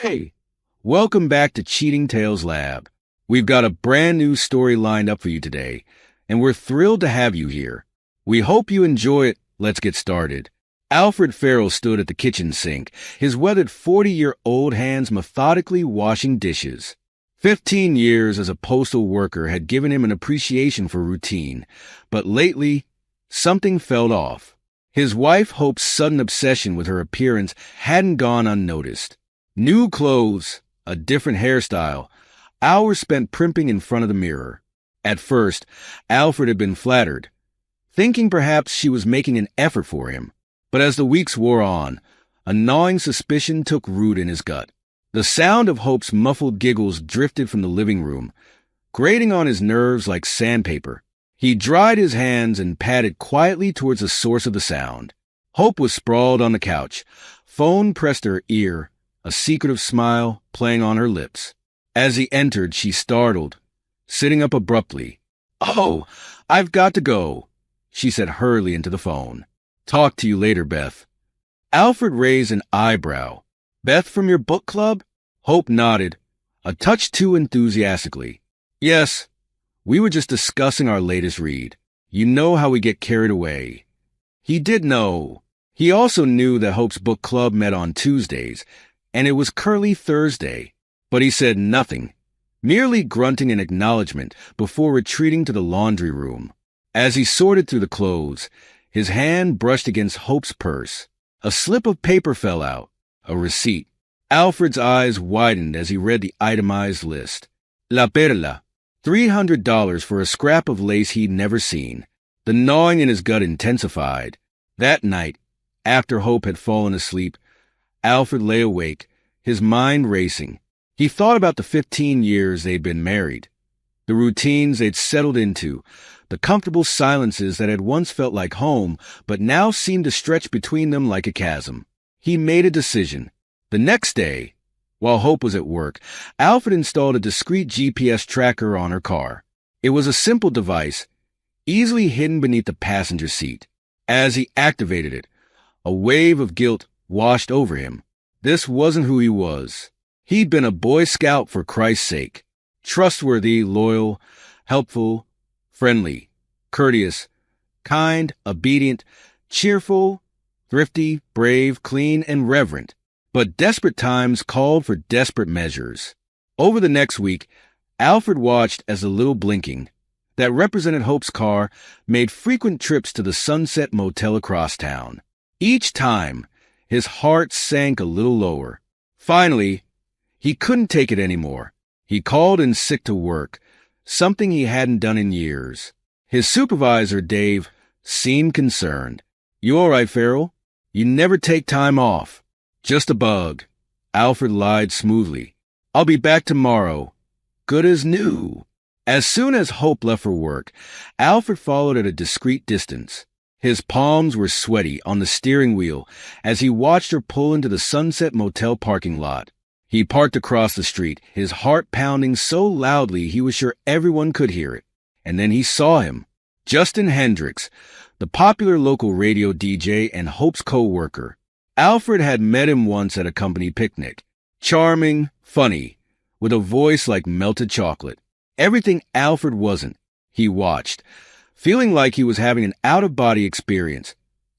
Hey, welcome back to Cheating Tales Lab. We've got a brand new story lined up for you today, and we're thrilled to have you here. We hope you enjoy it. Let's get started. Alfred Farrell stood at the kitchen sink, his weathered 40-year-old hands methodically washing dishes. 15 years as a postal worker had given him an appreciation for routine, but lately, something fell off. His wife Hope's sudden obsession with her appearance hadn't gone unnoticed. New clothes, a different hairstyle, hours spent primping in front of the mirror. At first, Alfred had been flattered, thinking perhaps she was making an effort for him. But as the weeks wore on, a gnawing suspicion took root in his gut. The sound of Hope's muffled giggles drifted from the living room, grating on his nerves like sandpaper. He dried his hands and padded quietly towards the source of the sound. Hope was sprawled on the couch, phone pressed to her ear, a secretive smile playing on her lips. As he entered, she startled, sitting up abruptly. "Oh, I've got to go," she said hurriedly into the phone. "Talk to you later, Beth." Alfred raised an eyebrow. "Beth from your book club?" Hope nodded, a touch too enthusiastically. "Yes, we were just discussing our latest read. You know how we get carried away." He did know. He also knew that Hope's book club met on Tuesdays, and it was Curly Thursday. But he said nothing, merely grunting in acknowledgement before retreating to the laundry room. As he sorted through the clothes, his hand brushed against Hope's purse. A slip of paper fell out, a receipt. Alfred's eyes widened as he read the itemized list. La Perla, $300 for a scrap of lace he'd never seen. The gnawing in his gut intensified. That night, after Hope had fallen asleep, Alfred lay awake, his mind racing. He thought about the 15 years they'd been married, the routines they'd settled into, the comfortable silences that had once felt like home but now seemed to stretch between them like a chasm. He made a decision. The next day, while Hope was at work, Alfred installed a discreet GPS tracker on her car. It was a simple device, easily hidden beneath the passenger seat. As he activated it, a wave of guilt washed over him. This wasn't who he was. He'd been a Boy Scout for Christ's sake. Trustworthy, loyal, helpful, friendly, courteous, kind, obedient, cheerful, thrifty, brave, clean, and reverent. But desperate times called for desperate measures. Over the next week, Alfred watched as the little blinking that represented Hope's car made frequent trips to the Sunset Motel across town. Each time, his heart sank a little lower. Finally, he couldn't take it anymore. He called in sick to work, something he hadn't done in years. His supervisor, Dave, seemed concerned. "You all right, Farrell? You never take time off." "Just a bug," Alfred lied smoothly. "I'll be back tomorrow." Good as new. As soon as Hope left for work, Alfred followed at a discreet distance. His palms were sweaty on the steering wheel as he watched her pull into the Sunset Motel parking lot. He parked across the street, his heart pounding so loudly he was sure everyone could hear it. And then he saw him. Justin Hendricks, the popular local radio DJ and Hope's co-worker. Alfred had met him once at a company picnic. Charming, funny, with a voice like melted chocolate. Everything Alfred wasn't. He watched, feeling like he was having an out-of-body experience,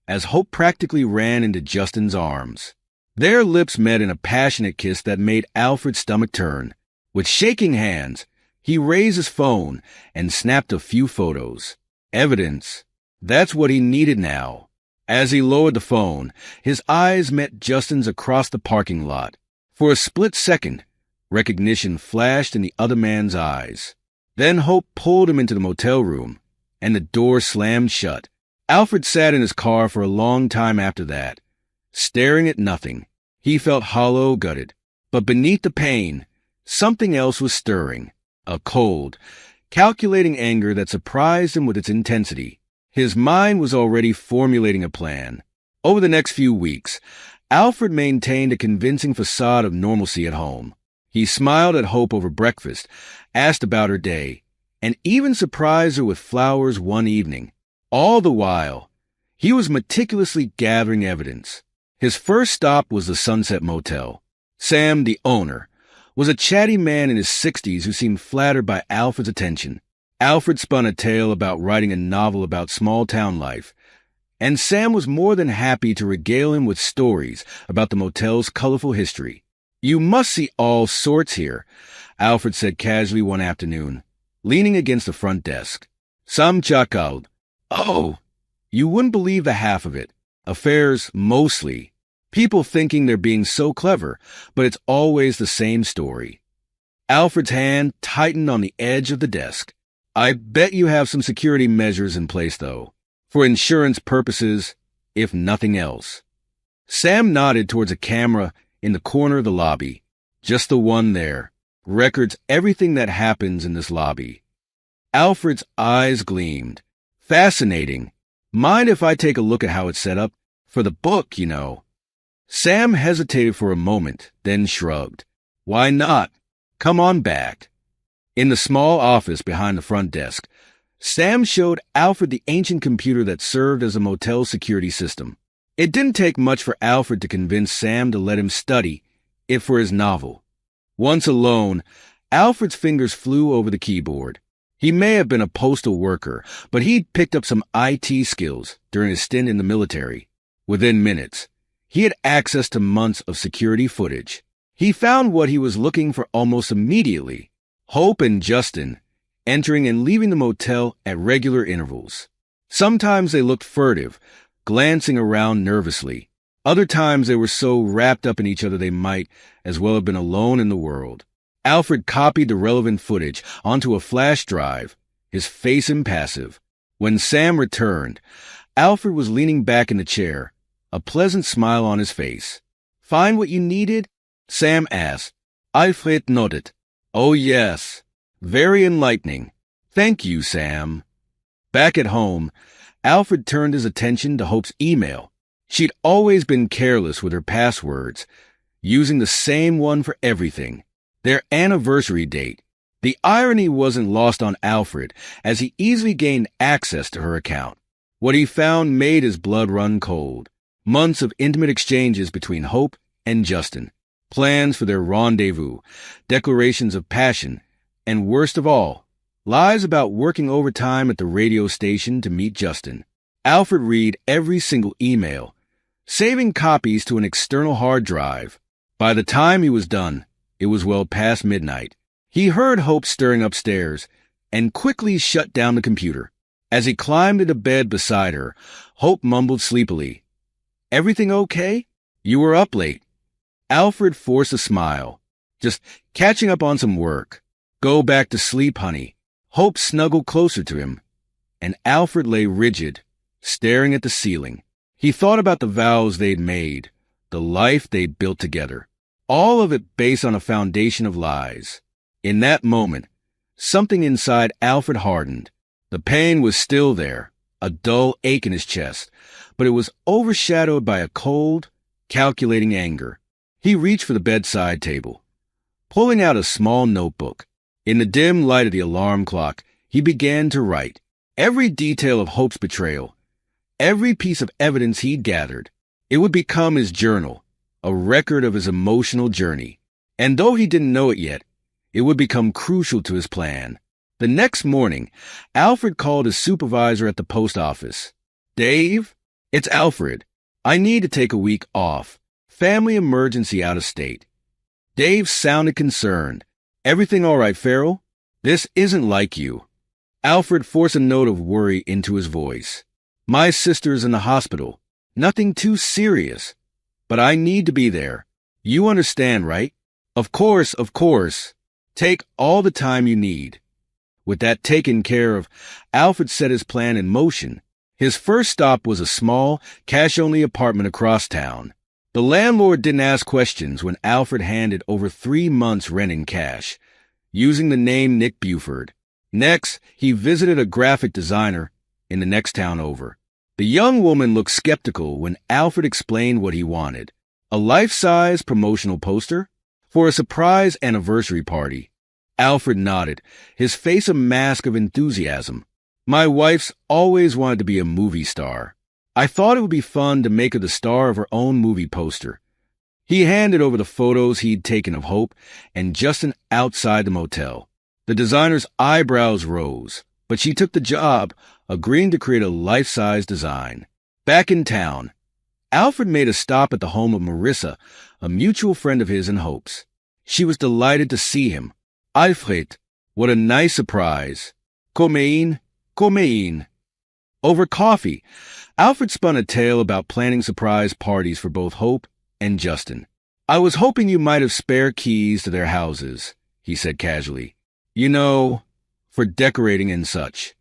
as Hope practically ran into Justin's arms. Their lips met in a passionate kiss that made Alfred's stomach turn. With shaking hands, he raised his phone and snapped a few photos. Evidence. That's what he needed now. As he lowered the phone, his eyes met Justin's across the parking lot. For a split second, recognition flashed in the other man's eyes. Then Hope pulled him into the motel room, and the door slammed shut. Alfred sat in his car for a long time after that, staring at nothing. He felt hollow, gutted. But beneath the pain, something else was stirring. A cold, calculating anger that surprised him with its intensity. His mind was already formulating a plan. Over the next few weeks, Alfred maintained a convincing facade of normalcy at home. He smiled at Hope over breakfast, asked about her day, and even surprised her with flowers one evening. All the while, he was meticulously gathering evidence. His first stop was the Sunset Motel. Sam, the owner, was a chatty man in his 60s who seemed flattered by Alfred's attention. Alfred spun a tale about writing a novel about small-town life, and Sam was more than happy to regale him with stories about the motel's colorful history. "You must see all sorts here," Alfred said casually one afternoon, leaning against the front desk. Sam chuckled. "Oh, you wouldn't believe the half of it. Affairs, mostly. People thinking they're being so clever, but it's always the same story." Alfred's hand tightened on the edge of the desk. "I bet you have some security measures in place, though. For insurance purposes, if nothing else." Sam nodded towards a camera in the corner of the lobby. "Just the one there. Records everything that happens in this lobby." Alfred's eyes gleamed. "Fascinating. Mind if I take a look at how it's set up? For the book, you know." Sam hesitated for a moment, then shrugged. "Why not? Come on back." In the small office behind the front desk, Sam showed Alfred the ancient computer that served as a motel security system. It didn't take much for Alfred to convince Sam to let him study it for his novel. Once alone, Alfred's fingers flew over the keyboard. He may have been a postal worker, but he'd picked up some IT skills during his stint in the military. Within minutes, he had access to months of security footage. He found what he was looking for almost immediately: Hope and Justin entering and leaving the motel at regular intervals. Sometimes they looked furtive, glancing around nervously. Other times they were so wrapped up in each other they might as well have been alone in the world. Alfred copied the relevant footage onto a flash drive, his face impassive. When Sam returned, Alfred was leaning back in the chair, a pleasant smile on his face. "Find what you needed?" Sam asked. Alfred nodded. "Oh, yes. Very enlightening. Thank you, Sam." Back at home, Alfred turned his attention to Hope's email. She'd always been careless with her passwords, using the same one for everything: their anniversary date. The irony wasn't lost on Alfred, as he easily gained access to her account. What he found made his blood run cold. Months of intimate exchanges between Hope and Justin, plans for their rendezvous, declarations of passion, and worst of all, lies about working overtime at the radio station to meet Justin. Alfred read every single email, saving copies to an external hard drive. By the time he was done, it was well past midnight. He heard Hope stirring upstairs and quickly shut down the computer. As he climbed into bed beside her, Hope mumbled sleepily, "Everything okay? You were up late." Alfred forced a smile. "Just catching up on some work." "Go back to sleep, honey." Hope snuggled closer to him, and Alfred lay rigid, staring at the ceiling. He thought about the vows they'd made, the life they'd built together, all of it based on a foundation of lies. In that moment, something inside Alfred hardened. The pain was still there, a dull ache in his chest, but it was overshadowed by a cold, calculating anger. He reached for the bedside table, pulling out a small notebook. In the dim light of the alarm clock, he began to write. Every detail of Hope's betrayal, every piece of evidence he'd gathered, it would become his journal, a record of his emotional journey. And though he didn't know it yet, it would become crucial to his plan. The next morning, Alfred called his supervisor at the post office. "Dave, it's Alfred. I need to take a week off. Family emergency out of state." Dave sounded concerned. "Everything all right, Farrell? This isn't like you." Alfred forced a note of worry into his voice. "My sister's in the hospital. Nothing too serious. But I need to be there. You understand, right?" Of course. Take all the time you need." With that taken care of, Alfred set his plan in motion. His first stop was a small, cash-only apartment across town. The landlord didn't ask questions when Alfred handed over 3 months' rent in cash, using the name Nick Buford. Next, he visited a graphic designer in the next town over. The young woman looked skeptical when Alfred explained what he wanted: a life-size promotional poster for a surprise anniversary party. Alfred nodded, his face a mask of enthusiasm. "My wife's always wanted to be a movie star. I thought it would be fun to make her the star of her own movie poster." He handed over the photos he'd taken of Hope and Justin outside the motel. The designer's eyebrows rose, but she took the job, agreeing to create a life-size design. Back in town, Alfred made a stop at the home of Marissa, a mutual friend of his and Hope's. She was delighted to see him. Alfred, what a nice surprise. Komein. Over coffee, Alfred spun a tale about planning surprise parties for both Hope and Justin. I was hoping you might have spare keys to their houses, he said casually. You know, for decorating and such.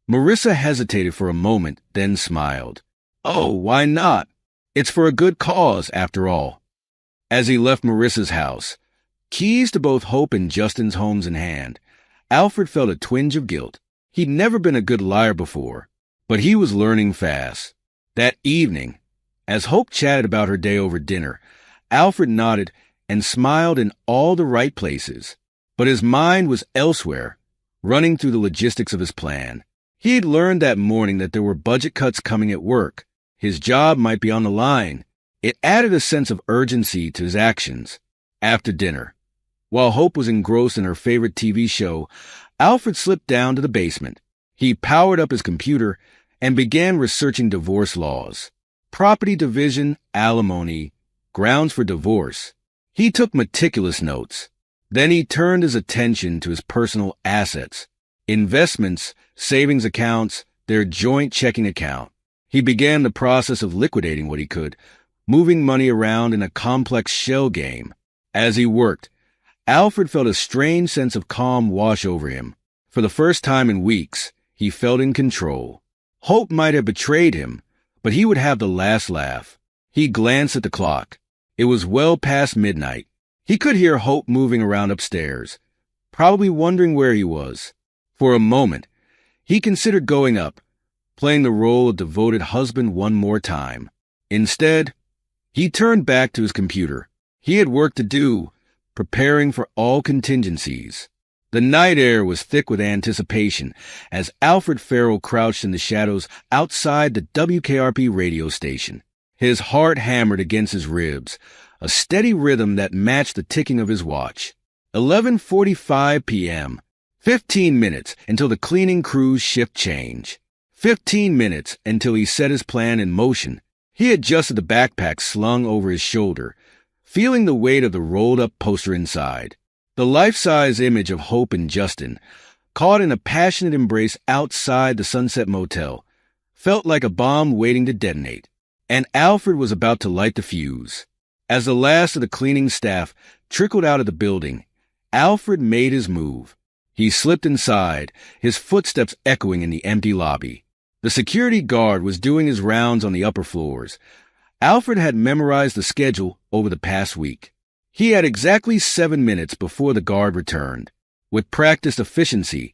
Marissa hesitated for a moment, then smiled. Oh, why not? It's for a good cause, after all. As he left Marissa's house, keys to both Hope and Justin's homes in hand, Alfred felt a twinge of guilt. He'd never been a good liar before, but he was learning fast. That evening, as Hope chatted about her day over dinner, Alfred nodded and smiled in all the right places, but his mind was elsewhere, running through the logistics of his plan. He had learned that morning that there were budget cuts coming at work. His job might be on the line. It added a sense of urgency to his actions. After dinner, while Hope was engrossed in her favorite TV show, Alfred slipped down to the basement. He powered up his computer and began researching divorce laws. Property division, alimony, grounds for divorce. He took meticulous notes. Then he turned his attention to his personal assets, investments, savings accounts, their joint checking account. He began the process of liquidating what he could, moving money around in a complex shell game. As he worked, Alfred felt a strange sense of calm wash over him. For the first time in weeks, he felt in control. Hope might have betrayed him, but he would have the last laugh. He glanced at the clock. It was well past midnight. He could hear Hope moving around upstairs, probably wondering where he was. For a moment, he considered going up, playing the role of devoted husband one more time. Instead, he turned back to his computer. He had work to do, preparing for all contingencies. The night air was thick with anticipation as Alfred Farrell crouched in the shadows outside the WKRP radio station. His heart hammered against his ribs, a steady rhythm that matched the ticking of his watch. 11:45 p.m. 15 minutes until the cleaning crew's shift change. 15 minutes until he set his plan in motion. He adjusted the backpack slung over his shoulder, feeling the weight of the rolled-up poster inside. The life-size image of Hope and Justin, caught in a passionate embrace outside the Sunset Motel, felt like a bomb waiting to detonate. And Alfred was about to light the fuse. As the last of the cleaning staff trickled out of the building, Alfred made his move. He slipped inside, his footsteps echoing in the empty lobby. The security guard was doing his rounds on the upper floors. Alfred had memorized the schedule over the past week. He had exactly 7 minutes before the guard returned. With practiced efficiency,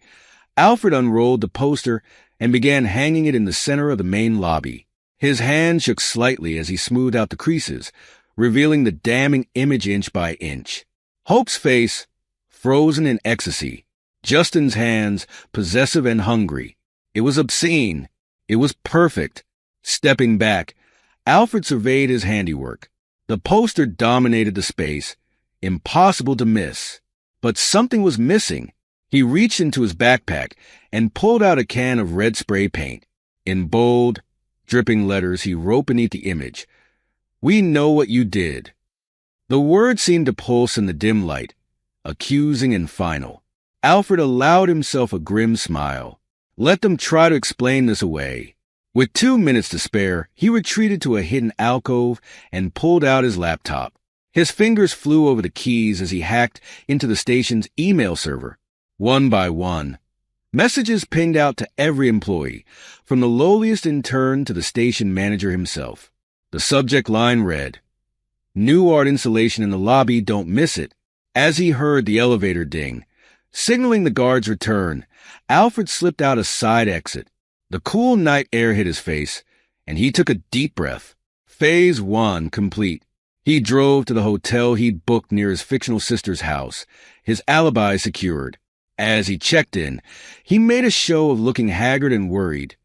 Alfred unrolled the poster and began hanging it in the center of the main lobby. His hand shook slightly as he smoothed out the creases, revealing the damning image inch by inch. Hope's face, frozen in ecstasy. Justin's hands, possessive and hungry. It was obscene. It was perfect. Stepping back, Alfred surveyed his handiwork. The poster dominated the space, impossible to miss. But something was missing. He reached into his backpack and pulled out a can of red spray paint. In bold, dripping letters, he wrote beneath the image, "We know what you did." The words seemed to pulse in the dim light, accusing and final. Alfred allowed himself a grim smile. Let them try to explain this away. With 2 minutes to spare, he retreated to a hidden alcove and pulled out his laptop. His fingers flew over the keys as he hacked into the station's email server. One by one, messages pinged out to every employee, from the lowliest intern to the station manager himself. The subject line read, "New art installation in the lobby, don't miss it." As he heard the elevator ding, signaling the guard's return, Alfred slipped out a side exit. The cool night air hit his face, and he took a deep breath. Phase 1 complete. He drove to the hotel he'd booked near his fictional sister's house, his alibi secured. As he checked in, he made a show of looking haggard and worried,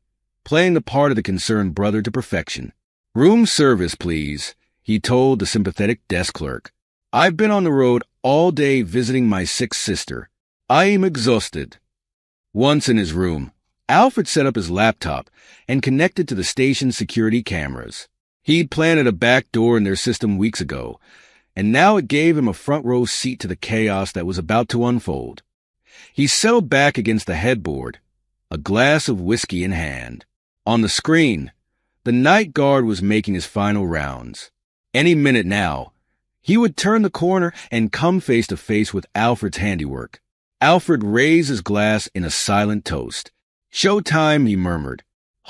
playing the part of the concerned brother to perfection. "Room service, please," he told the sympathetic desk clerk. "I've been on the road all day visiting my sick sister. I am exhausted." Once in his room, Alfred set up his laptop and connected to the station's security cameras. He'd planted a back door in their system weeks ago, and now it gave him a front-row seat to the chaos that was about to unfold. He settled back against the headboard, a glass of whiskey in hand. On the screen, the night guard was making his final rounds. Any minute now, he would turn the corner and come face to face with Alfred's handiwork. Alfred raised his glass in a silent toast. "Showtime," he murmured.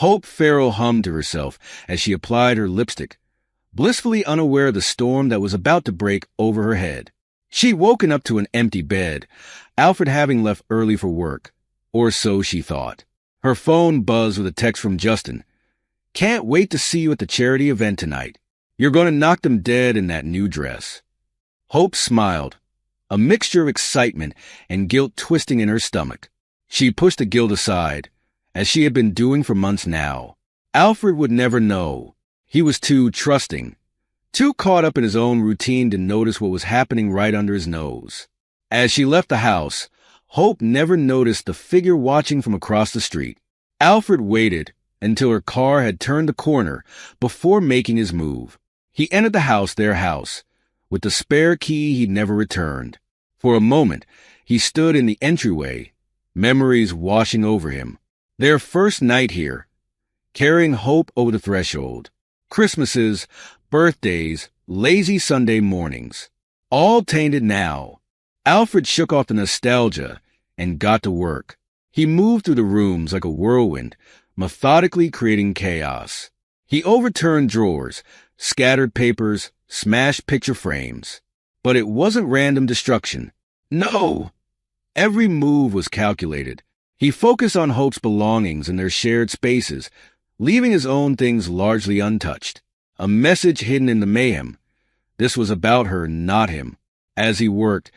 Hope Farrell hummed to herself as she applied her lipstick, blissfully unaware of the storm that was about to break over her head. She'd woken up to an empty bed, Alfred having left early for work, or so she thought. Her phone buzzed with a text from Justin. "Can't wait to see you at the charity event tonight. You're going to knock them dead in that new dress." Hope smiled, a mixture of excitement and guilt twisting in her stomach. She pushed the guilt aside, as she had been doing for months now. Alfred would never know. He was too trusting, too caught up in his own routine to notice what was happening right under his nose. As she left the house, Hope never noticed the figure watching from across the street. Alfred waited until her car had turned the corner before making his move. He entered the house, their house, with the spare key he'd never returned. For a moment, he stood in the entryway, memories washing over him. Their first night here, carrying Hope over the threshold. Christmases, birthdays, lazy Sunday mornings. All tainted now. Alfred shook off the nostalgia and got to work. He moved through the rooms like a whirlwind, methodically creating chaos. He overturned drawers, scattered papers, smashed picture frames. But it wasn't random destruction. No! Every move was calculated. He focused on Hope's belongings and their shared spaces, leaving his own things largely untouched. A message hidden in the mayhem. This was about her, not him. As he worked,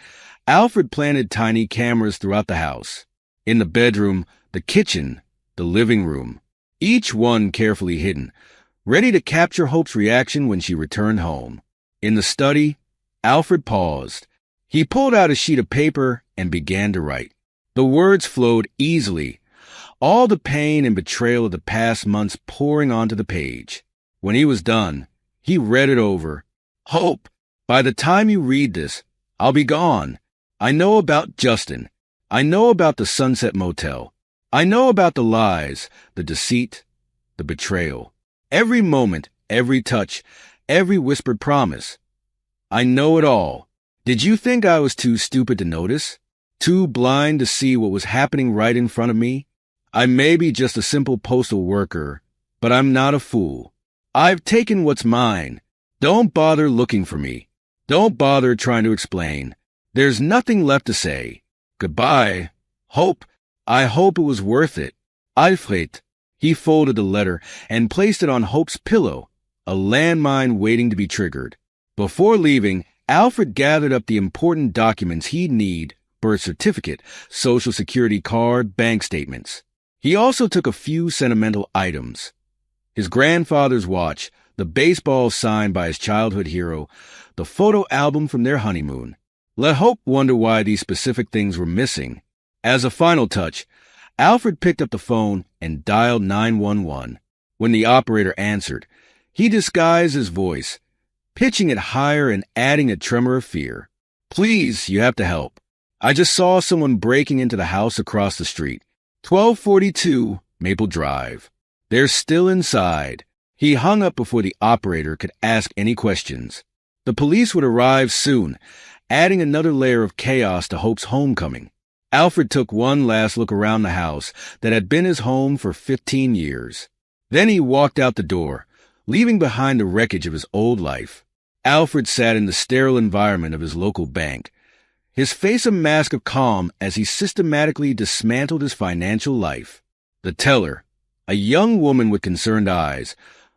Alfred planted tiny cameras throughout the house. In the bedroom, the kitchen, the living room. Each one carefully hidden, ready to capture Hope's reaction when she returned home. In the study, Alfred paused. He pulled out a sheet of paper and began to write. The words flowed easily, all the pain and betrayal of the past months pouring onto the page. When he was done, he read it over. "Hope, by the time you read this, I'll be gone. I know about Justin. I know about the Sunset Motel. I know about the lies, the deceit, the betrayal. Every moment, every touch, every whispered promise. I know it all. Did you think I was too stupid to notice? Too blind to see what was happening right in front of me? I may be just a simple postal worker, but I'm not a fool. I've taken what's mine. Don't bother looking for me. Don't bother trying to explain. There's nothing left to say. Goodbye. Hope. I hope it was worth it. Alfred." He folded the letter and placed it on Hope's pillow, a landmine waiting to be triggered. Before leaving, Alfred gathered up the important documents he'd need: birth certificate, social security card, bank statements. He also took a few sentimental items. His grandfather's watch, the baseball signed by his childhood hero, the photo album from their honeymoon. Let Hope wonder why these specific things were missing. As a final touch, Alfred picked up the phone and dialed 911. When the operator answered, he disguised his voice, pitching it higher and adding a tremor of fear. "Please, you have to help. I just saw someone breaking into the house across the street, 1242 Maple Drive. They're still inside." He hung up before the operator could ask any questions. The police would arrive soon, adding another layer of chaos to Hope's homecoming. Alfred took one last look around the house that had been his home for 15 years. Then he walked out the door, leaving behind the wreckage of his old life. Alfred sat in the sterile environment of his local bank, his face a mask of calm as he systematically dismantled his financial life. The teller, a young woman with concerned eyes,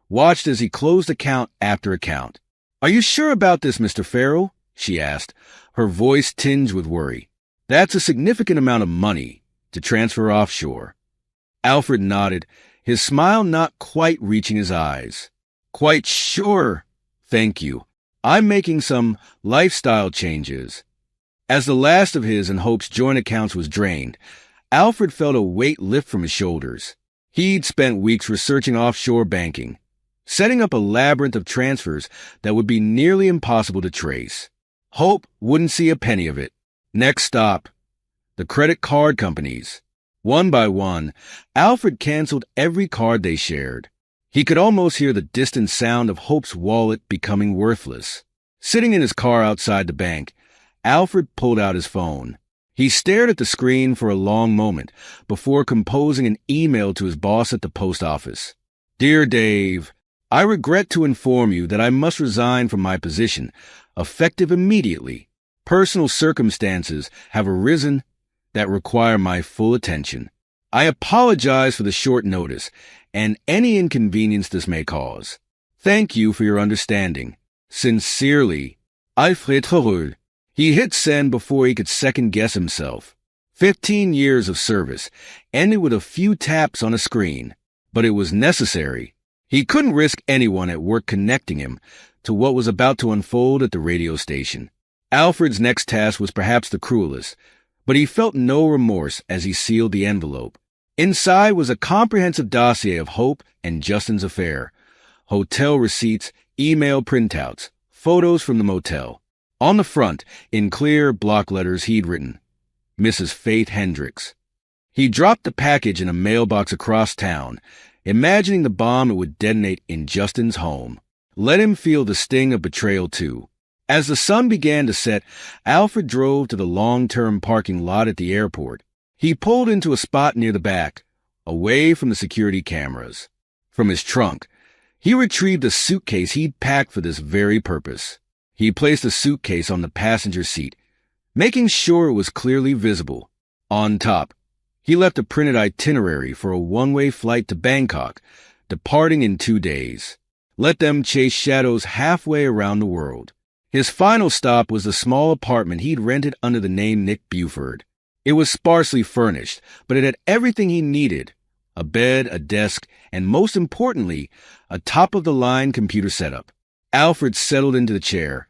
watched as he closed account after account. "Are you sure about this, Mr. Farrell?" she asked, her voice tinged with worry. "That's a significant amount of money to transfer offshore." Alfred nodded, his smile not quite reaching his eyes. "Quite sure. Thank you. I'm making some lifestyle changes." As the last of his and Hope's joint accounts was drained, Alfred felt a weight lift from his shoulders. He'd spent weeks researching offshore banking, setting up a labyrinth of transfers that would be nearly impossible to trace. Hope wouldn't see a penny of it. Next stop, the credit card companies. One by one, Alfred canceled every card they shared. He could almost hear the distant sound of Hope's wallet becoming worthless. Sitting in his car outside the bank, Alfred pulled out his phone. He stared at the screen for a long moment before composing an email to his boss at the post office. "Dear Dave, I regret to inform you that I must resign from my position, effective immediately. Personal circumstances have arisen that require my full attention. I apologize for the short notice and any inconvenience this may cause. Thank you for your understanding. Sincerely, Alfred Heureux." He hit send before he could second-guess himself. 15 years of service ended with a few taps on a screen, but it was necessary. He couldn't risk anyone at work connecting him to what was about to unfold at the radio station. Alfred's next task was perhaps the cruelest, but he felt no remorse as he sealed the envelope. Inside was a comprehensive dossier of Hope and Justin's affair. Hotel receipts, email printouts, photos from the motel. On the front, in clear block letters, he'd written, "Mrs. Faith Hendricks." He dropped the package in a mailbox across town, imagining the bomb it would detonate in Justin's home. Let him feel the sting of betrayal, too. As the sun began to set, Alfred drove to the long-term parking lot at the airport. He pulled into a spot near the back, away from the security cameras. From his trunk, he retrieved a suitcase he'd packed for this very purpose. He placed the suitcase on the passenger seat, making sure it was clearly visible. On top, he left a printed itinerary for a one-way flight to Bangkok, departing in 2 days. Let them chase shadows halfway around the world. His final stop was the small apartment he'd rented under the name Nick Buford. It was sparsely furnished, but it had everything he needed: a bed, a desk, and most importantly, a top-of-the-line computer setup. Alfred settled into the chair,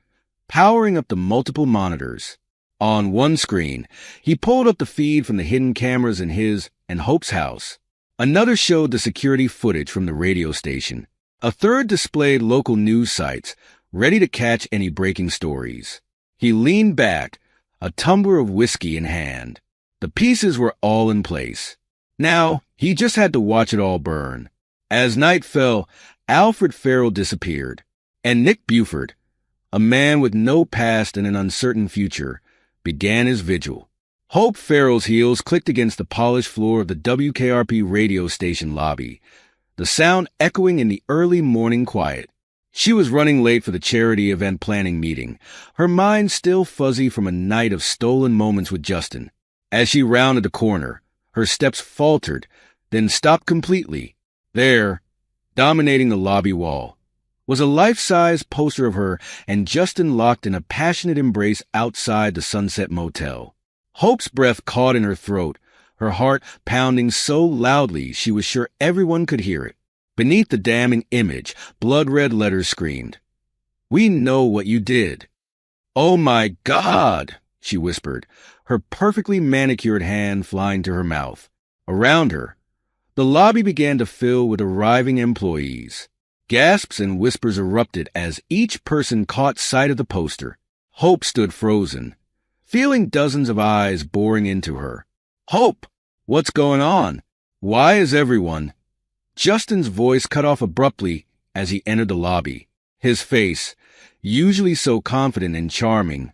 powering up the multiple monitors. On one screen, he pulled up the feed from the hidden cameras in his and Hope's house. Another showed the security footage from the radio station. A third displayed local news sites, ready to catch any breaking stories. He leaned back, a tumbler of whiskey in hand. The pieces were all in place. Now, he just had to watch it all burn. As night fell, Alfred Farrell disappeared. And Nick Buford, a man with no past and an uncertain future, began his vigil. Hope Farrell's heels clicked against the polished floor of the WKRP radio station lobby, the sound echoing in the early morning quiet. She was running late for the charity event planning meeting, her mind still fuzzy from a night of stolen moments with Justin. As she rounded the corner, her steps faltered, then stopped completely. There, dominating the lobby wall, was a life-size poster of her and Justin locked in a passionate embrace outside the Sunset Motel. Hope's breath caught in her throat, her heart pounding so loudly she was sure everyone could hear it. Beneath the damning image, blood-red letters screamed, "We know what you did." "Oh my God," she whispered, her perfectly manicured hand flying to her mouth. Around her, the lobby began to fill with arriving employees. Gasps and whispers erupted as each person caught sight of the poster. Hope stood frozen, feeling dozens of eyes boring into her. "Hope, what's going on? Why is everyone—" Justin's voice cut off abruptly as he entered the lobby. His face, usually so confident and charming,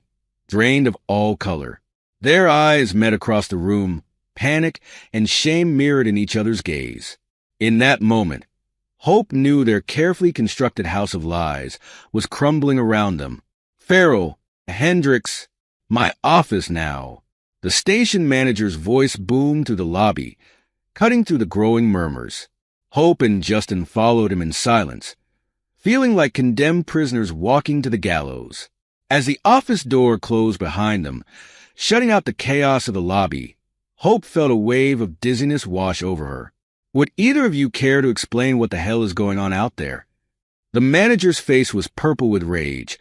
drained of all color. Their eyes met across the room, panic and shame mirrored in each other's gaze. In that moment, Hope knew their carefully constructed house of lies was crumbling around them. "Farrell, Hendricks, my office now." The station manager's voice boomed through the lobby, cutting through the growing murmurs. Hope and Justin followed him in silence, feeling like condemned prisoners walking to the gallows. As the office door closed behind them, shutting out the chaos of the lobby, Hope felt a wave of dizziness wash over her. "Would either of you care to explain what the hell is going on out there?" The manager's face was purple with rage,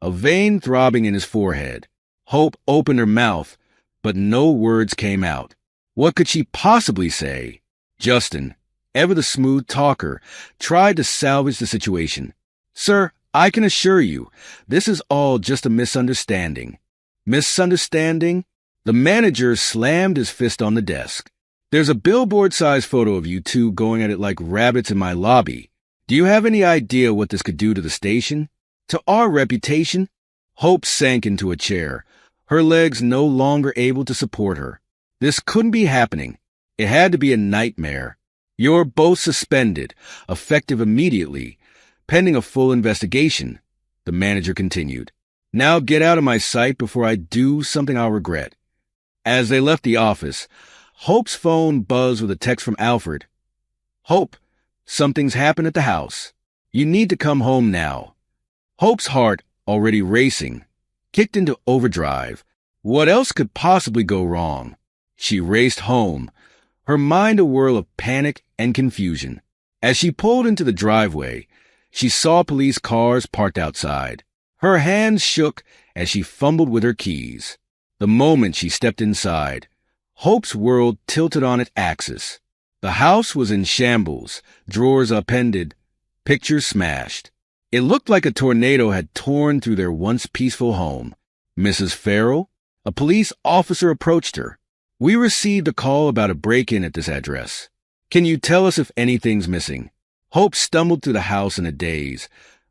a vein throbbing in his forehead. Hope opened her mouth, but no words came out. What could she possibly say? Justin, ever the smooth talker, tried to salvage the situation. Sir, I can assure you, this is all just a misunderstanding. Misunderstanding? The manager slammed his fist on the desk. There's a billboard-sized photo of you two going at it like rabbits in my lobby. Do you have any idea what this could do to the station? To our reputation? Hope sank into a chair, her legs no longer able to support her. This couldn't be happening. It had to be a nightmare. You're both suspended, effective immediately, pending a full investigation, the manager continued. Now get out of my sight before I do something I'll regret. As they left the office, Hope's phone buzzed with a text from Alfred. Hope, something's happened at the house. You need to come home now. Hope's heart, already racing, kicked into overdrive. What else could possibly go wrong? She raced home, her mind a whirl of panic and confusion. As she pulled into the driveway, she saw police cars parked outside. Her hands shook as she fumbled with her keys. The moment she stepped inside, Hope's world tilted on its axis. The house was in shambles, drawers upended, pictures smashed. It looked like a tornado had torn through their once peaceful home. Mrs. Farrell, a police officer, approached her. We received a call about a break-in at this address. Can you tell us if anything's missing? Hope stumbled through the house in a daze,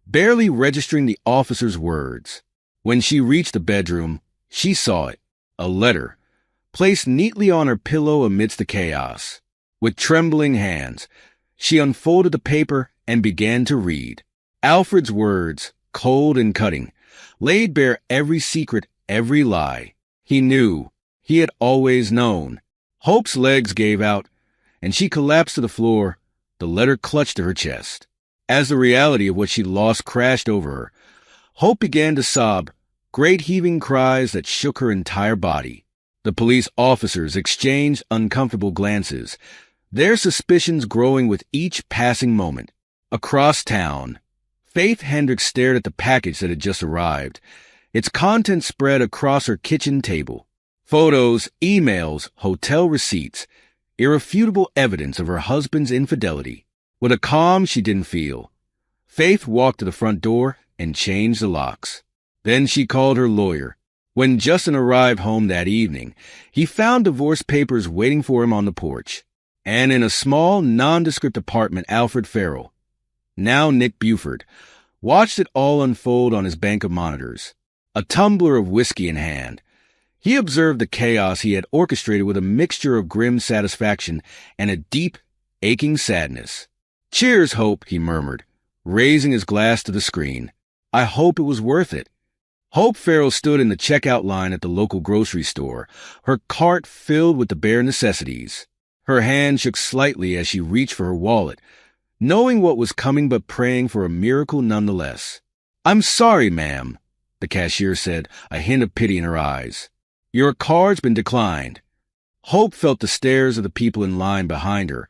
barely registering the officer's words. When she reached the bedroom, she saw it, a letter, placed neatly on her pillow amidst the chaos. With trembling hands, she unfolded the paper and began to read. Alfred's words, cold and cutting, laid bare every secret, every lie. He knew. He had always known. Hope's legs gave out, and she collapsed to the floor, the letter clutched to her chest. As the reality of what she'd lost crashed over her, Hope began to sob, great heaving cries that shook her entire body. The police officers exchanged uncomfortable glances, their suspicions growing with each passing moment. Across town, Faith Hendricks stared at the package that had just arrived, its contents spread across her kitchen table. Photos, emails, hotel receipts, irrefutable evidence of her husband's infidelity. With a calm she didn't feel, Faith walked to the front door and changed the locks. Then she called her lawyer. When Justin arrived home that evening, he found divorce papers waiting for him on the porch. And in a small, nondescript apartment, Alfred Farrell, now Nick Buford, watched it all unfold on his bank of monitors, a tumbler of whiskey in hand. He observed the chaos he had orchestrated with a mixture of grim satisfaction and a deep, aching sadness. Cheers, Hope, he murmured, raising his glass to the screen. I hope it was worth it. Hope Farrell stood in the checkout line at the local grocery store, her cart filled with the bare necessities. Her hand shook slightly as she reached for her wallet, knowing what was coming but praying for a miracle nonetheless. I'm sorry, ma'am, the cashier said, a hint of pity in her eyes. Your card's been declined. Hope felt the stares of the people in line behind her,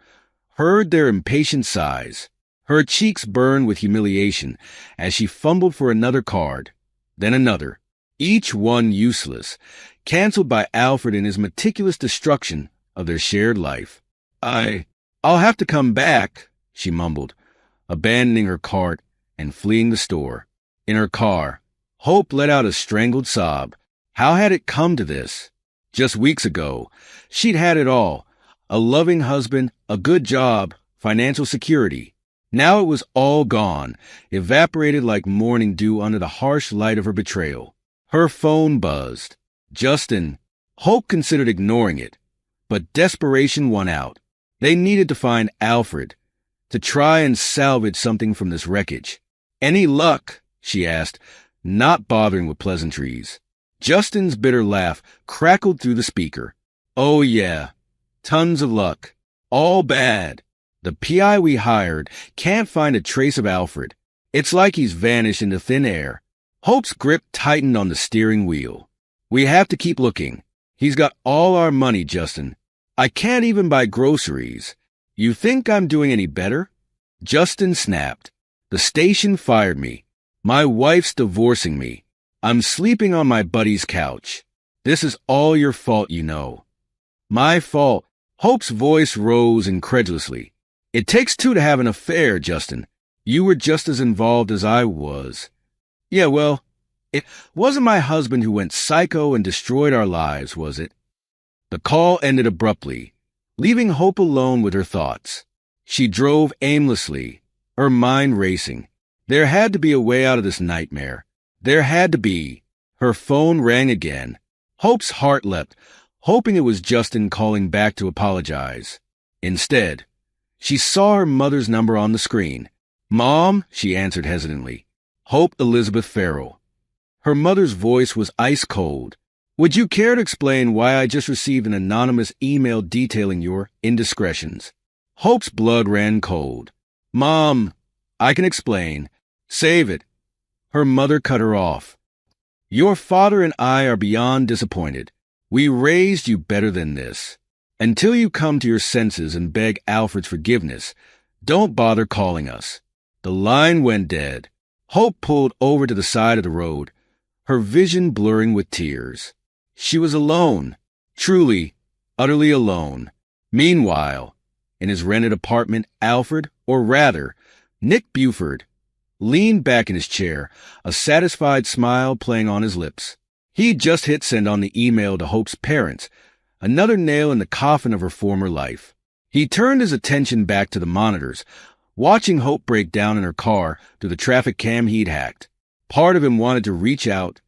heard their impatient sighs. Her cheeks burned with humiliation as she fumbled for another card, then another, each one useless, canceled by Alfred in his meticulous destruction of their shared life. I'll have to come back, she mumbled, abandoning her cart and fleeing the store. In her car, Hope let out a strangled sob. How had it come to this? Just weeks ago, she'd had it all. A loving husband, a good job, financial security. Now it was all gone, evaporated like morning dew under the harsh light of her betrayal. Her phone buzzed. Justin. Hope considered ignoring it, but desperation won out. They needed to find Alfred, to try and salvage something from this wreckage. Any luck? She asked, not bothering with pleasantries. Justin's bitter laugh crackled through the speaker. Oh yeah, tons of luck. All bad. The PI we hired can't find a trace of Alfred. It's like he's vanished into thin air. Hope's grip tightened on the steering wheel. We have to keep looking. He's got all our money, Justin. I can't even buy groceries. You think I'm doing any better? Justin snapped. The station fired me. My wife's divorcing me. I'm sleeping on my buddy's couch. This is all your fault, you know. My fault. Hope's voice rose incredulously. It takes two to have an affair, Justin. You were just as involved as I was. Yeah, well, it wasn't my husband who went psycho and destroyed our lives, was it? The call ended abruptly, leaving Hope alone with her thoughts. She drove aimlessly, her mind racing. There had to be a way out of this nightmare. There had to be. Her phone rang again. Hope's heart leapt, hoping it was Justin calling back to apologize. Instead, she saw her mother's number on the screen. Mom, she answered hesitantly. Hope Elizabeth Farrell. Her mother's voice was ice cold. Would you care to explain why I just received an anonymous email detailing your indiscretions? Hope's blood ran cold. Mom, I can explain. Save it. Her mother cut her off. Your father and I are beyond disappointed. We raised you better than this. Until you come to your senses and beg Alfred's forgiveness, don't bother calling us. The line went dead. Hope pulled over to the side of the road, her vision blurring with tears. She was alone, truly, utterly alone. Meanwhile, in his rented apartment, Alfred, or rather, Nick Buford, leaned back in his chair, a satisfied smile playing on his lips. He'd just hit send on the email to Hope's parents, another nail in the coffin of her former life. He turned his attention back to the monitors, watching Hope break down in her car through the traffic cam he'd hacked. Part of him wanted to reach out,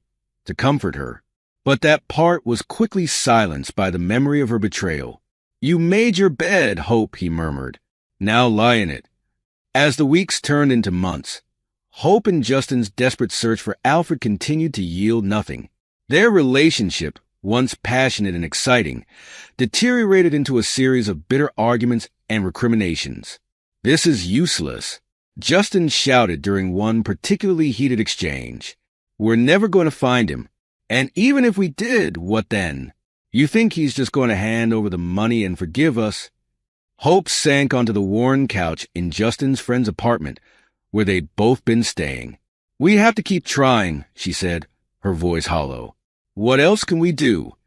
to comfort her. But that part was quickly silenced by the memory of her betrayal. You made your bed, Hope, he murmured. Now lie in it. As the weeks turned into months, Hope and Justin's desperate search for Alfred continued to yield nothing. Their relationship, once passionate and exciting, deteriorated into a series of bitter arguments and recriminations. This is useless, Justin shouted during one particularly heated exchange. We're never going to find him. And even if we did, what then? You think he's just going to hand over the money and forgive us? Hope sank onto the worn couch in Justin's friend's apartment, where they'd both been staying. We have to keep trying, she said, her voice hollow. What else can we do?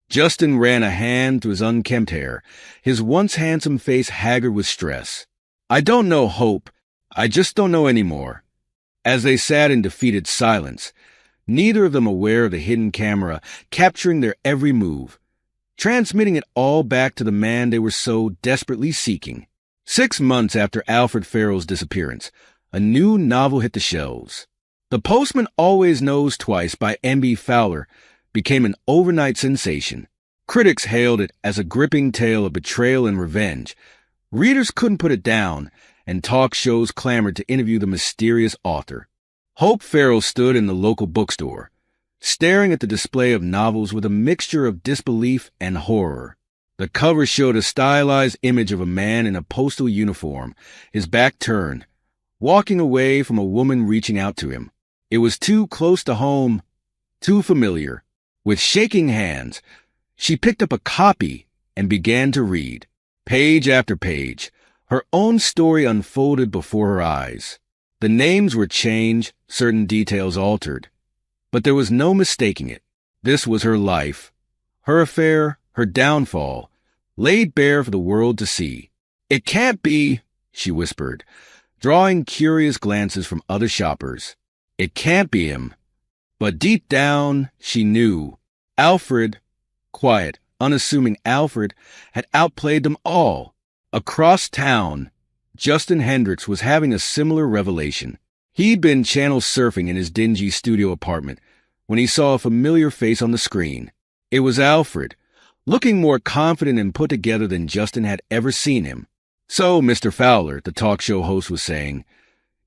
Justin ran a hand through his unkempt hair, his once handsome face haggard with stress. I don't know, Hope. I just don't know anymore. As they sat in defeated silence, neither of them aware of the hidden camera capturing their every move, transmitting it all back to the man they were so desperately seeking. 6 months after Alfred Farrell's disappearance, a new novel hit the shelves. The Postman Always Knows Twice by M.B. Fowler became an overnight sensation. Critics hailed it as a gripping tale of betrayal and revenge. Readers couldn't put it down, and talk shows clamored to interview the mysterious author. Hope Farrell stood in the local bookstore, staring at the display of novels with a mixture of disbelief and horror. The cover showed a stylized image of a man in a postal uniform, his back turned, walking away from a woman reaching out to him. It was too close to home, too familiar. With shaking hands, she picked up a copy and began to read. Page after page, her own story unfolded before her eyes. The names were changed, certain details altered, but there was no mistaking it. This was her life, her affair, her downfall, laid bare for the world to see. It can't be, she whispered, drawing curious glances from other shoppers. It can't be him. But deep down, she knew. Alfred, quiet, unassuming Alfred, had outplayed them all. Across town, Justin Hendricks was having a similar revelation. He'd been channel surfing in his dingy studio apartment when he saw a familiar face on the screen. It was Alfred, looking more confident and put together than Justin had ever seen him. So, Mr. Fowler, the talk show host was saying,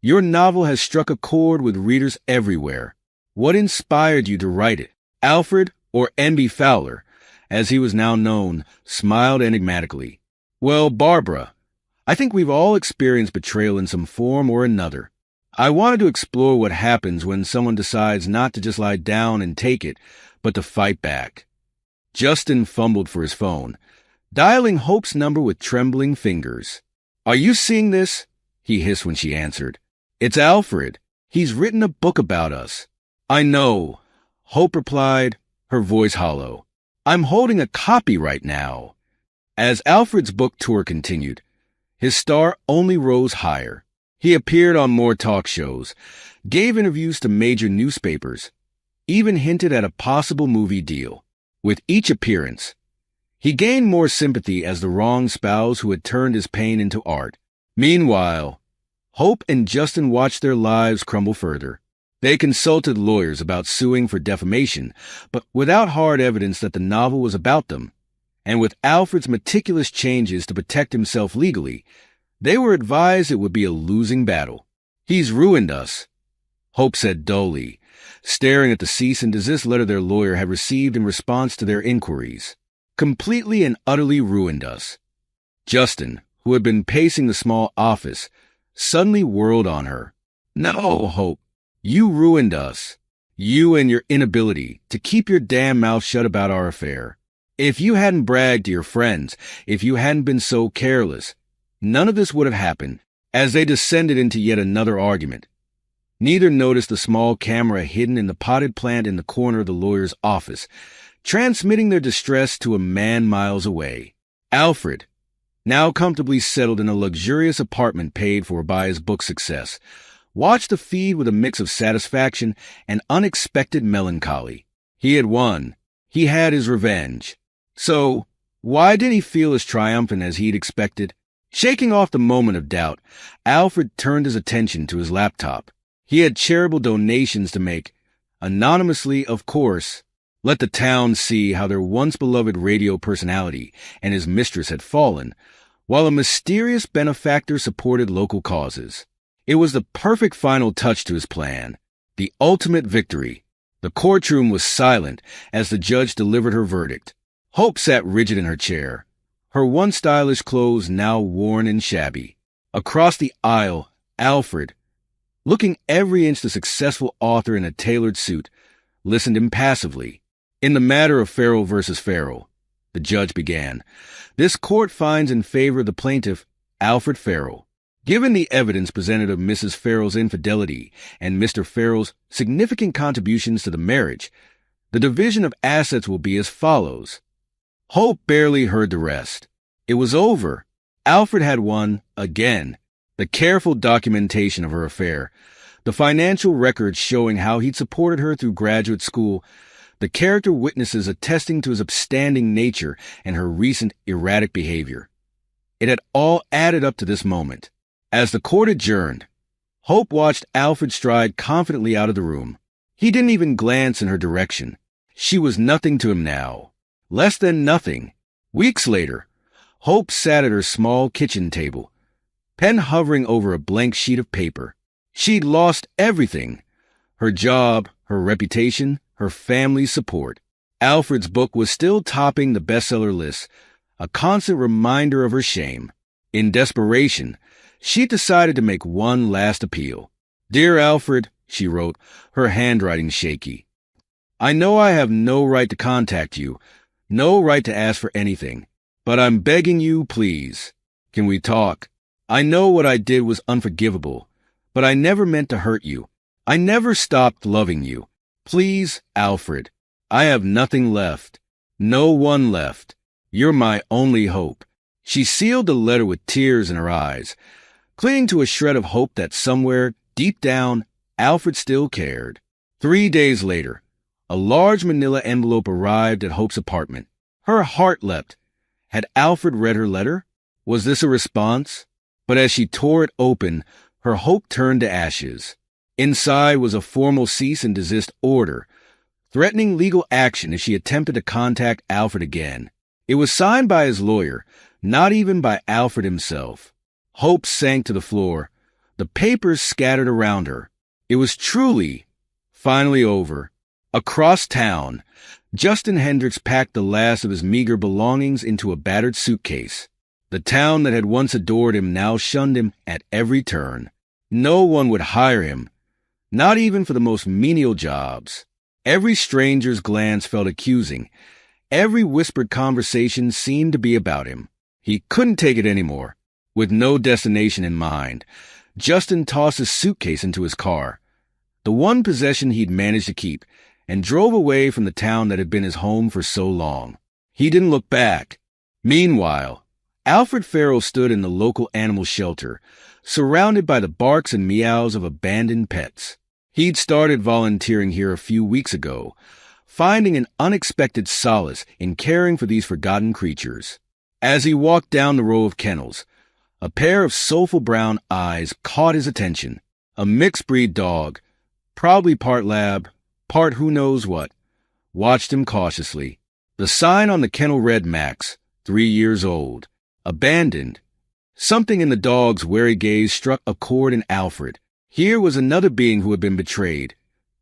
your novel has struck a chord with readers everywhere. What inspired you to write it? Alfred, or M.B. Fowler, as he was now known, smiled enigmatically. Well, Barbara, I think we've all experienced betrayal in some form or another. I wanted to explore what happens when someone decides not to just lie down and take it, but to fight back. Justin fumbled for his phone, dialing Hope's number with trembling fingers. Are you seeing this? He hissed when she answered. It's Alfred. He's written a book about us. I know, Hope replied, her voice hollow. I'm holding a copy right now. As Alfred's book tour continued, his star only rose higher. He appeared on more talk shows, gave interviews to major newspapers, even hinted at a possible movie deal. With each appearance, he gained more sympathy as the wrong spouse who had turned his pain into art. Meanwhile, Hope and Justin watched their lives crumble further. They consulted lawyers about suing for defamation, but without hard evidence that the novel was about them, and with Alfred's meticulous changes to protect himself legally, they were advised it would be a losing battle. He's ruined us, Hope said dully, staring at the cease and desist letter their lawyer had received in response to their inquiries. Completely and utterly ruined us. Justin, who had been pacing the small office, suddenly whirled on her. No, Hope, you ruined us. You and your inability to keep your damn mouth shut about our affair. If you hadn't bragged to your friends, if you hadn't been so careless, none of this would have happened. As they descended into yet another argument, neither noticed the small camera hidden in the potted plant in the corner of the lawyer's office, transmitting their distress to a man miles away. Alfred, now comfortably settled in a luxurious apartment paid for by his book success, watched the feed with a mix of satisfaction and unexpected melancholy. He had won. He had his revenge. So, why didn't he feel as triumphant as he'd expected? Shaking off the moment of doubt, Alfred turned his attention to his laptop. He had charitable donations to make, anonymously, of course. Let the town see how their once-beloved radio personality and his mistress had fallen, while a mysterious benefactor supported local causes. It was the perfect final touch to his plan, the ultimate victory. The courtroom was silent as the judge delivered her verdict. Hope sat rigid in her chair, her once stylish clothes now worn and shabby. Across the aisle, Alfred, looking every inch the successful author in a tailored suit, listened impassively. In the matter of Farrell versus Farrell, the judge began, this court finds in favor of the plaintiff, Alfred Farrell. Given the evidence presented of Mrs. Farrell's infidelity and Mr. Farrell's significant contributions to the marriage, the division of assets will be as follows. Hope barely heard the rest. It was over. Alfred had won, again. The careful documentation of her affair, the financial records showing how he'd supported her through graduate school, the character witnesses attesting to his upstanding nature and her recent erratic behavior. It had all added up to this moment. As the court adjourned, Hope watched Alfred stride confidently out of the room. He didn't even glance in her direction. She was nothing to him now. Less than nothing. Weeks later, Hope sat at her small kitchen table, pen hovering over a blank sheet of paper. She'd lost everything. Her job, her reputation, her family's support. Alfred's book was still topping the bestseller list, a constant reminder of her shame. In desperation, she decided to make one last appeal. Dear Alfred, she wrote, her handwriting shaky. I know I have no right to contact you, no right to ask for anything, but I'm begging you, please. Can we talk? I know what I did was unforgivable, but I never meant to hurt you. I never stopped loving you. Please, Alfred, I have nothing left. No one left. You're my only hope. She sealed the letter with tears in her eyes, clinging to a shred of hope that somewhere, deep down, Alfred still cared. 3 days later, a large manila envelope arrived at Hope's apartment. Her heart leapt. Had Alfred read her letter? Was this a response? But as she tore it open, her hope turned to ashes. Inside was a formal cease and desist order, threatening legal action if she attempted to contact Alfred again. It was signed by his lawyer, not even by Alfred himself. Hope sank to the floor, the papers scattered around her. It was truly, finally over. Across town, Justin Hendricks packed the last of his meager belongings into a battered suitcase. The town that had once adored him now shunned him at every turn. No one would hire him, not even for the most menial jobs. Every stranger's glance felt accusing. Every whispered conversation seemed to be about him. He couldn't take it anymore. With no destination in mind, Justin tossed his suitcase into his car, the one possession he'd managed to keep, and drove away from the town that had been his home for so long. He didn't look back. Meanwhile, Alfred Farrell stood in the local animal shelter, surrounded by the barks and meows of abandoned pets. He'd started volunteering here a few weeks ago, finding an unexpected solace in caring for these forgotten creatures. As he walked down the row of kennels, a pair of soulful brown eyes caught his attention. A mixed-breed dog, probably part lab, part who knows what, watched him cautiously. The sign on the kennel read Max, 3 years old, abandoned. Something in the dog's wary gaze struck a chord in Alfred. Here was another being who had been betrayed,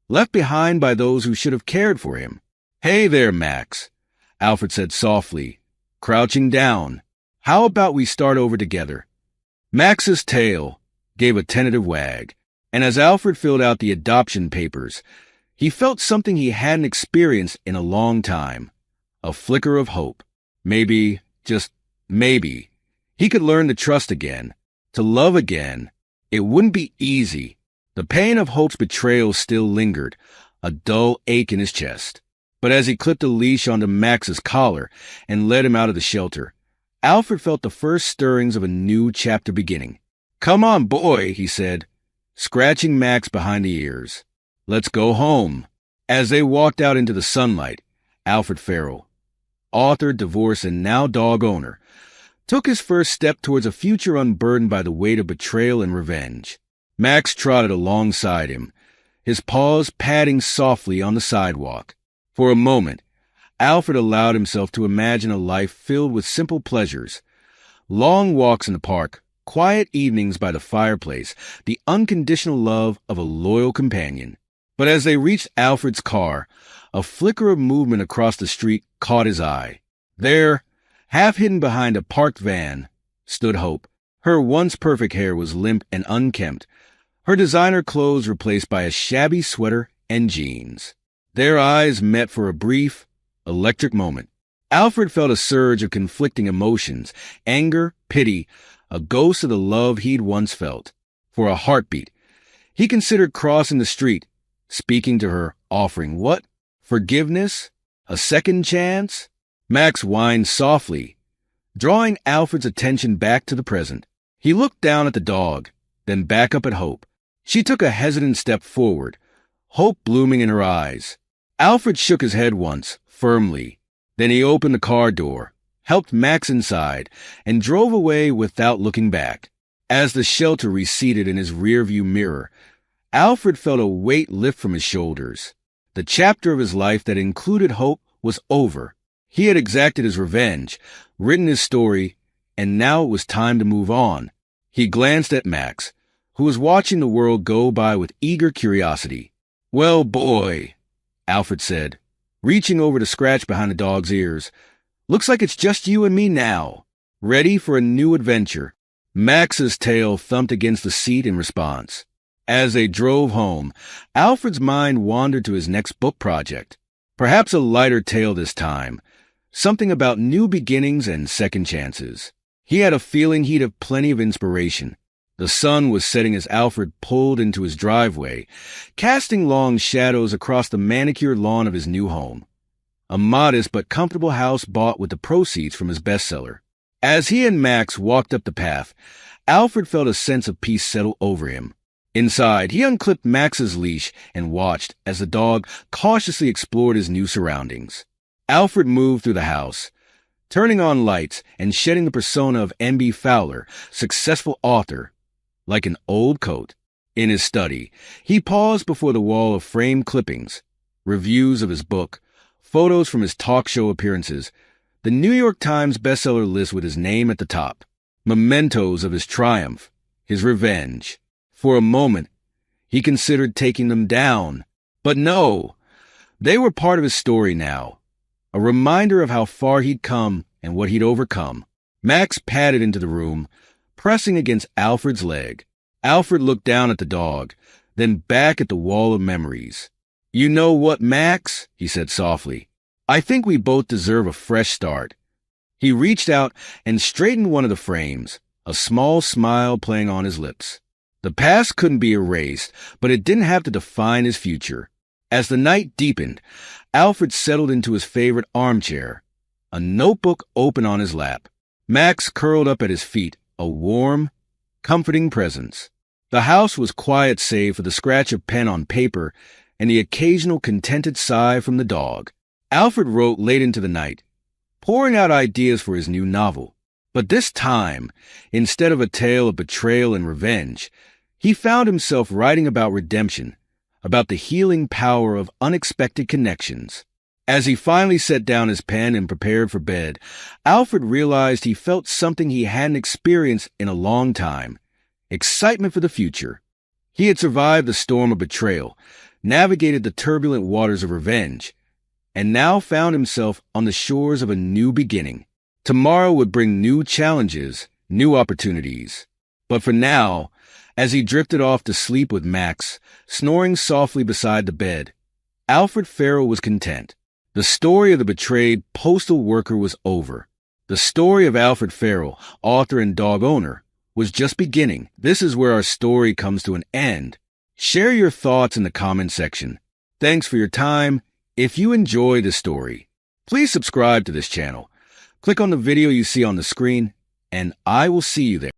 left behind by those who should have cared for him. "Hey there, Max," Alfred said softly, crouching down. "How about we start over together?" Max's tail gave a tentative wag, and as Alfred filled out the adoption papers, he felt something he hadn't experienced in a long time. A flicker of hope. Maybe, just maybe, he could learn to trust again, to love again. It wouldn't be easy. The pain of Hope's betrayal still lingered, a dull ache in his chest. But as he clipped a leash onto Max's collar and led him out of the shelter, Alfred felt the first stirrings of a new chapter beginning. "Come on, boy," he said, scratching Max behind the ears. "Let's go home." As they walked out into the sunlight, Alfred Farrell, author, divorced, and now dog owner, took his first step towards a future unburdened by the weight of betrayal and revenge. Max trotted alongside him, his paws padding softly on the sidewalk. For a moment, Alfred allowed himself to imagine a life filled with simple pleasures, long walks in the park, quiet evenings by the fireplace, the unconditional love of a loyal companion. But as they reached Alfred's car, a flicker of movement across the street caught his eye. There, half hidden behind a parked van, stood Hope. Her once perfect hair was limp and unkempt, her designer clothes replaced by a shabby sweater and jeans. Their eyes met for a brief, electric moment. Alfred felt a surge of conflicting emotions, anger, pity, a ghost of the love he'd once felt. For a heartbeat, he considered crossing the street, speaking to her, offering what? Forgiveness? A second chance? Max whined softly, drawing Alfred's attention back to the present. He looked down at the dog, then back up at Hope. She took a hesitant step forward, hope blooming in her eyes. Alfred shook his head once, firmly. Then he opened the car door, helped Max inside, and drove away without looking back. As the shelter receded in his rearview mirror, Alfred felt a weight lift from his shoulders. The chapter of his life that included Hope was over. He had exacted his revenge, written his story, and now it was time to move on. He glanced at Max, who was watching the world go by with eager curiosity. "Well, boy," Alfred said, reaching over to scratch behind the dog's ears. "Looks like it's just you and me now. Ready for a new adventure?" Max's tail thumped against the seat in response. As they drove home, Alfred's mind wandered to his next book project. Perhaps a lighter tale this time, something about new beginnings and second chances. He had a feeling he'd have plenty of inspiration. The sun was setting as Alfred pulled into his driveway, casting long shadows across the manicured lawn of his new home. A modest but comfortable house bought with the proceeds from his bestseller. As he and Max walked up the path, Alfred felt a sense of peace settle over him. Inside, he unclipped Max's leash and watched as the dog cautiously explored his new surroundings. Alfred moved through the house, turning on lights and shedding the persona of M.B. Fowler, successful author, like an old coat. In his study, he paused before the wall of framed clippings, reviews of his book, photos from his talk show appearances, the New York Times bestseller list with his name at the top, mementos of his triumph, his revenge. For a moment, he considered taking them down. But no, they were part of his story now, a reminder of how far he'd come and what he'd overcome. Max padded into the room, pressing against Alfred's leg. Alfred looked down at the dog, then back at the wall of memories. "You know what, Max?" he said softly. "I think we both deserve a fresh start." He reached out and straightened one of the frames, a small smile playing on his lips. The past couldn't be erased, but it didn't have to define his future. As the night deepened, Alfred settled into his favorite armchair, a notebook open on his lap. Max curled up at his feet, a warm, comforting presence. The house was quiet save for the scratch of pen on paper and the occasional contented sigh from the dog. Alfred wrote late into the night, pouring out ideas for his new novel. But this time, instead of a tale of betrayal and revenge, he found himself writing about redemption, about the healing power of unexpected connections. As he finally set down his pen and prepared for bed, Alfred realized he felt something he hadn't experienced in a long time: excitement for the future. He had survived the storm of betrayal, navigated the turbulent waters of revenge, and now found himself on the shores of a new beginning. Tomorrow would bring new challenges, new opportunities. But for now, as he drifted off to sleep with Max, snoring softly beside the bed, Alfred Farrell was content. The story of the betrayed postal worker was over. The story of Alfred Farrell, author and dog owner, was just beginning. This is where our story comes to an end. Share your thoughts in the comment section. Thanks for your time. If you enjoy this story, please subscribe to this channel. Click on the video you see on the screen, and I will see you there.